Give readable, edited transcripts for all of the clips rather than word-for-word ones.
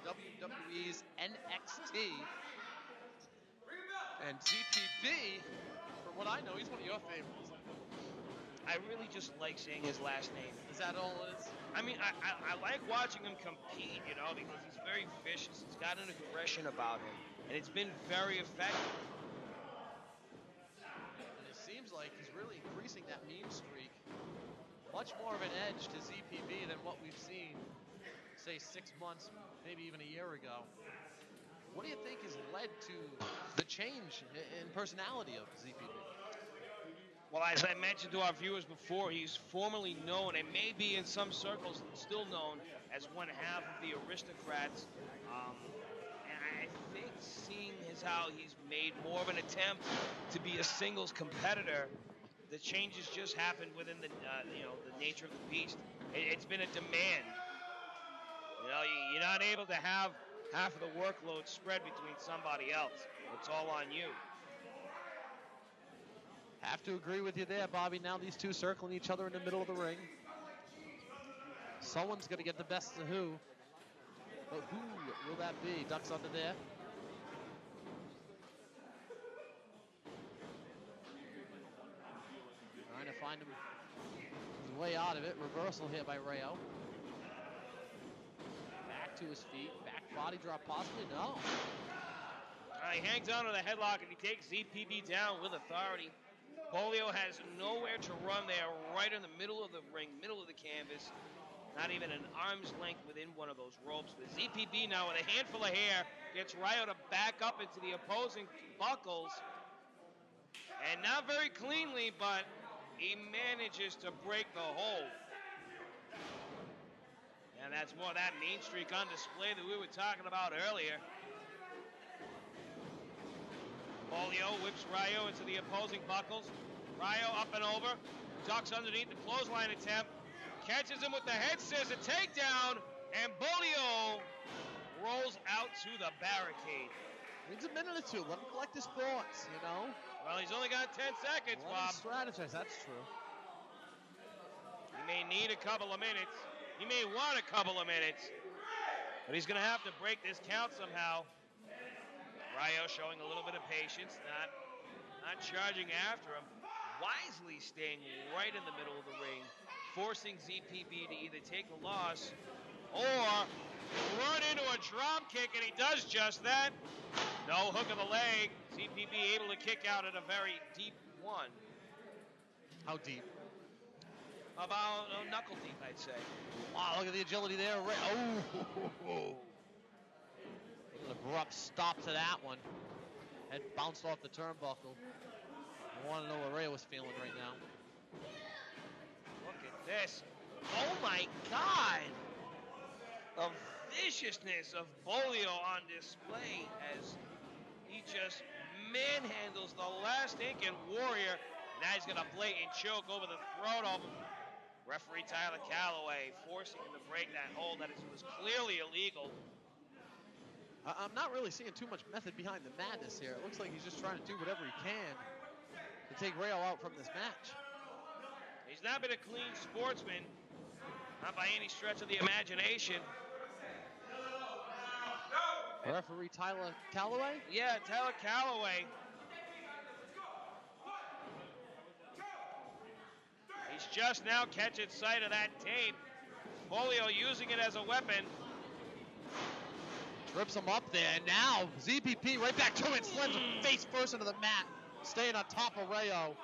WWE's NXT. And ZPB, from what I know, he's one of your favorites. I really just like saying his last name. Is that all it is? I mean, I like watching him compete, you know, because he's very vicious. He's got an aggression about him, and it's been very effective. And it seems like he's really increasing that mean streak. Much more of an edge to ZPB than what we've seen, say, 6 months, maybe even a year ago. What do you think has led to the change in personality of ZPB? Well, as I mentioned to our viewers before, he's formerly known, and maybe in some circles still known, as one half of the Aristocrats. And I think seeing as how he's made more of an attempt to be a singles competitor, the changes just happened within the the nature of the beast. It's been a demand. You know, you're not able to have half of the workload spread between somebody else. It's all on you. Have to agree with you there, Bobby. Now these two circling each other in the middle of the ring. Someone's going to get the best of who. But who will that be? Ducks under there. Trying to find him his way out of it. Reversal here by Rayo. Back to his feet. Back body drop possibly. No. He hangs on to the headlock and he takes ZPB down with authority. Beaulieu has nowhere to run there, right in the middle of the ring, middle of the canvas. Not even an arm's length within one of those ropes. But ZPB now with a handful of hair gets Rayo to back up into the opposing buckles. And not very cleanly, but he manages to break the hold. And that's more of that mean streak on display that we were talking about earlier. Beaulieu whips Rayo into the opposing buckles. Rayo up and over. Ducks underneath the clothesline attempt. Catches him with the head scissor takedown. And Beaulieu rolls out to the barricade. Needs a minute or two. Let him collect his thoughts, you know. Well, he's only got 10 seconds, Bob. Strategize. That's true. He may need a couple of minutes. He may want a couple of minutes. But he's going to have to break this count somehow. Rayo showing a little bit of patience, not charging after him, wisely staying right in the middle of the ring, forcing ZPB to either take a loss or run into a drop kick, and he does just that. No hook of the leg. ZPB able to kick out at a very deep one. How deep? About knuckle deep, I'd say. Wow, look at the agility there. Oh. An abrupt stop to that one. Head bounced off the turnbuckle. I want to know what Rayo was feeling right now. Look at this. Oh my God! The viciousness of Beaulieu on display as he just manhandles the last Incan warrior. Now he's going to blatant choke over the throat of him. Referee Tyler Calloway forcing him to break that hold that was clearly illegal. I'm not really seeing too much method behind the madness here. It looks like he's just trying to do whatever he can to take Rayo out from this match. He's not been a clean sportsman, not by any stretch of the imagination. Referee Tyler Calloway? Yeah, Tyler Calloway. He's just now catching sight of that tape. Beaulieu using it as a weapon. Trips him up there, and now ZPP right back to it, slams him face first into the mat, staying on top of Rayo.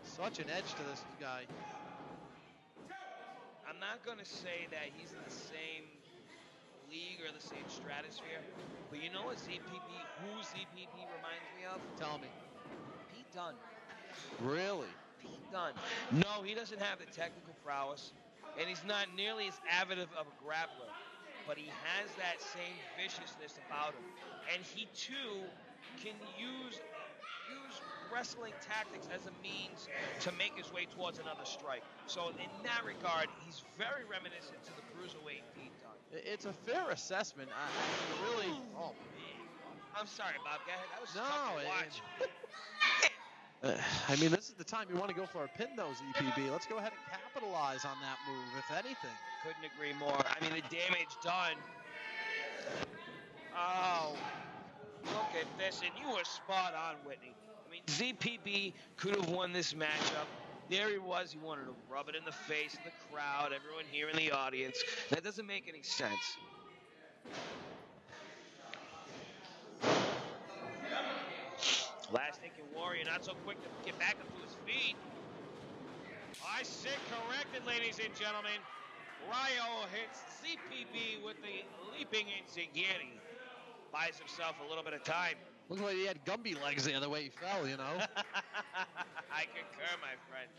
Such an edge to this guy. I'm not going to say that he's in the same league or the same stratosphere, but you know what who ZPP reminds me of? Tell me. Pete Dunne. Really? Pete Dunne. No, he doesn't have the technical prowess. And he's not nearly as avid of a grappler, but he has that same viciousness about him. And he, too, can use wrestling tactics as a means to make his way towards another strike. So in that regard, he's very reminiscent to the cruiserweight Pete Dunne. It's a fair assessment. Oh, man. I'm sorry, Bob. Go ahead. That was tough to watch. I mean, this is the time you want to go for a pin, though, ZPB. Let's go ahead and capitalize on that move, if anything. Couldn't agree more. I mean, the damage done. Oh, look at this. And you were spot on, Whitney. I mean, ZPB could have won this matchup. There he was. He wanted to rub it in the face of the crowd, everyone here in the audience. That doesn't make any sense. Last thinking Warrior, not so quick to get back up to his feet. I sit corrected, ladies and gentlemen. Rayo hits CPB with the leaping Inzaghieri. Buys himself a little bit of time. Looks like he had Gumby legs the other way he fell, you know. I concur, my friend.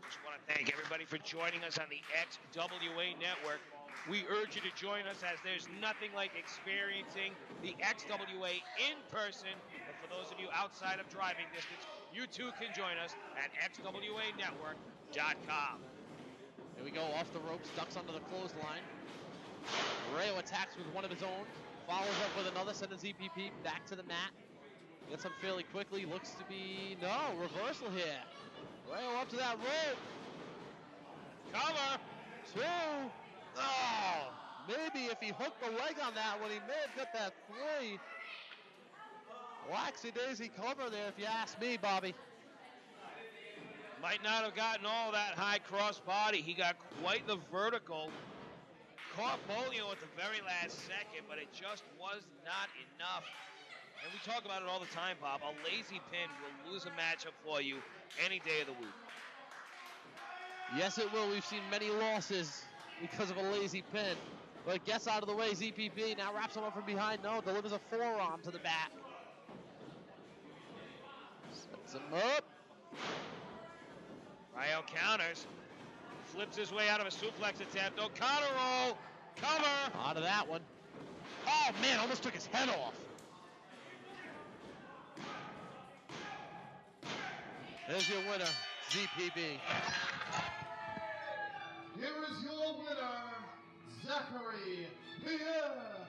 Just want to thank everybody for joining us on the XWA network. We urge you to join us, as there's nothing like experiencing the XWA in person. But for those of you outside of driving distance, you too can join us at XWAnetwork.com. Here we go, off the ropes, ducks under the clothesline. Rayo attacks with one of his own, follows up with another, sending ZPP back to the mat. Gets him fairly quickly, looks to be, no, reversal here. Rayo up to that rope. Cover. 2. Oh, maybe if he hooked the leg on that one, he may have got that 3. Waxy-daisy cover there, if you ask me, Bobby. Might not have gotten all that high cross body. He got quite the vertical. Caught Beaulieu at the very last second, but it just was not enough. And we talk about it all the time, Bob. A lazy pin will lose a matchup for you any day of the week. Yes, it will. We've seen many losses because of a lazy pin. But gets out of the way, ZPP. Now wraps him up from behind. No, delivers a forearm to the back. Sets him up. Rayo counters. Flips his way out of a suplex attempt. O'Connor roll. Cover. Out of that one. Oh, man, almost took his head off. There's your winner, ZPB. Here is your winner, Zachary Pierre